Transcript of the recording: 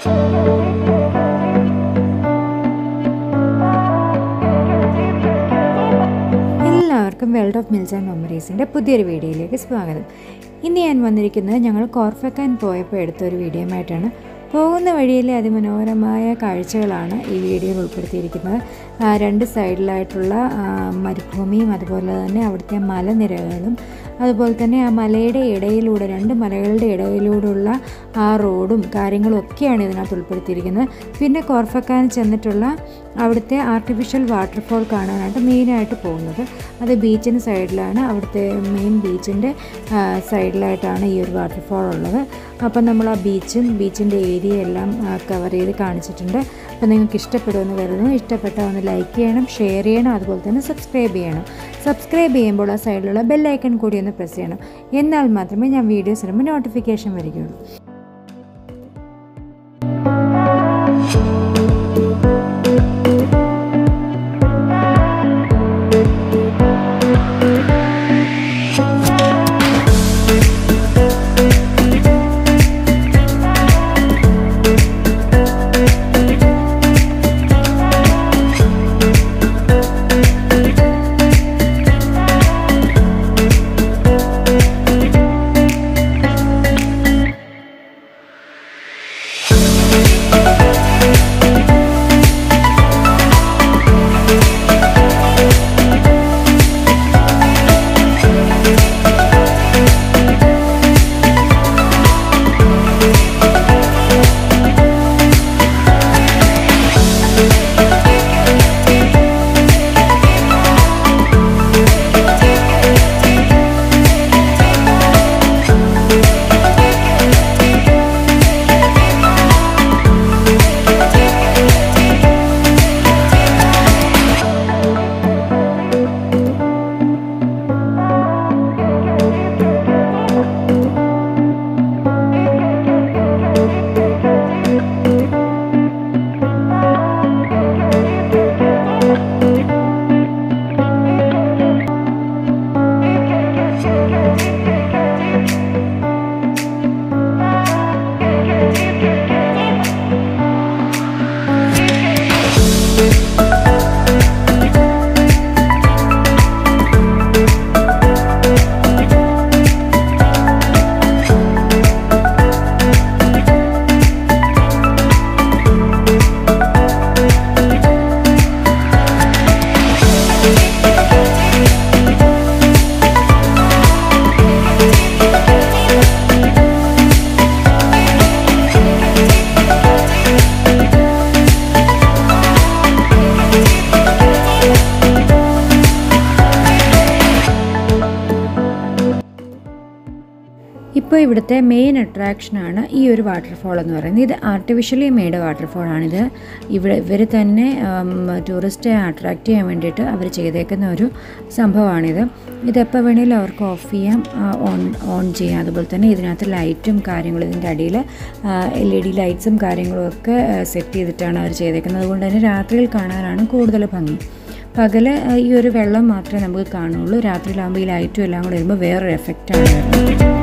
എല്ലാവർക്കും world of mills and മെമ്മറീസിൻ്റെ പുതിയൊരു വീഡിയോയിലേക്ക് സ്വാഗതം. ഇന്ന് ഞാൻ വന്നിരിക്കുന്നത് ഞങ്ങൾ ഖോർഫക്കാൻ പോയപ്പോൾ എടുത്തൊരു വീഡിയോയുമായിട്ടാണ്. പോകുന്ന വഴിയിലെ അതിമനോഹരമായ കാഴ്ചകളാണ് ഈ വീഡിയോയിൽ ഉൾപ്പെടുത്തിയിരിക്കുന്നത്. രണ്ട് സൈഡിലായിട്ടുള്ള മരുഭൂമിയും അതുപോലെ തന്നെ അവിടുത്തെ മലനിരകളും അതുപോലെ തന്നെ ആ മലയുടെ ഇടയിലൂടെ രണ്ട് മലകളുടെ ഇടയിലൂടെയുള്ള ആ റോഡും കാര്യങ്ങളും ഒക്കെയാണ് ഇതിനകത്ത് ഉൾപ്പെടുത്തിയിരിക്കുന്നത്. പിന്നെ ഖോർഫക്കാൻ ചെന്നിട്ടുള്ള അവിടുത്തെ ആർട്ടിഫിഷ്യൽ വാട്ടർഫോൾ കാണാനായിട്ട് മെയിനായിട്ട് പോകുന്നത്. അത് ബീച്ചിന് സൈഡിലാണ്, അവിടുത്തെ മെയിൻ ബീച്ചിൻ്റെ സൈഡിലായിട്ടാണ് ഈ ഒരു വാട്ടർഫോൾ ഉള്ളത്. അപ്പം നമ്മൾ ആ ബീച്ചിൻ്റെ ഏരിയ എല്ലാം കവർ ചെയ്ത് കാണിച്ചിട്ടുണ്ട്. അപ്പോൾ നിങ്ങൾക്ക് ഇഷ്ടപ്പെടുമെന്ന് കരുതുന്നു. ഇഷ്ടപ്പെട്ടാൽ ഒന്ന് ലൈക്ക് ചെയ്യണം, ഷെയർ ചെയ്യണം, അതുപോലെ തന്നെ സബ്സ്ക്രൈബ് ചെയ്യണം. സബ്സ്ക്രൈബ് ചെയ്യുമ്പോൾ ആ സൈഡിലുള്ള ബെല്ലൈക്കൺ കൂടി ഒന്ന് പ്രസ് ചെയ്യണം. എന്നാൽ മാത്രമേ ഞാൻ വീഡിയോസ് ഇടുമ്പോൾ നോട്ടിഫിക്കേഷൻ വരികയുള്ളൂ. ഇപ്പോൾ ഇവിടുത്തെ മെയിൻ അട്രാക്ഷനാണ് ഈ ഒരു വാട്ടർഫോൾ എന്ന് പറയുന്നത്. ഇത് ആർട്ടിഫിഷ്യലി മെയ്ഡ് വാട്ടർഫോളാണിത്. ഇവർ തന്നെ ടൂറിസ്റ്റെ അട്രാക്റ്റ് ചെയ്യാൻ വേണ്ടിയിട്ട് അവർ ചെയ്തേക്കുന്ന ഒരു സംഭവമാണിത്. ഇതെപ്പോൾ വേണമെങ്കിലും അവർക്ക് ഓഫ് ചെയ്യാം, ഓൺ ചെയ്യാം. അതുപോലെ തന്നെ ഇതിനകത്ത് ലൈറ്റും കാര്യങ്ങളും, ഇതിൻ്റെ അടിയിൽ LED ലൈറ്റ്സും കാര്യങ്ങളും ഒക്കെ സെറ്റ് ചെയ്തിട്ടാണ് അവർ ചെയ്തേക്കുന്നത്. അതുകൊണ്ട് തന്നെ രാത്രിയിൽ കാണാനാണ് കൂടുതൽ ഭംഗി. പകല് ഈ ഒരു വെള്ളം മാത്രമേ നമുക്ക് കാണുള്ളൂ. രാത്രിയിലാകുമ്പോൾ ഈ ലൈറ്റും എല്ലാം കൂടെ വരുമ്പോൾ വേറൊരു എഫക്റ്റാണ് വരുന്നത്.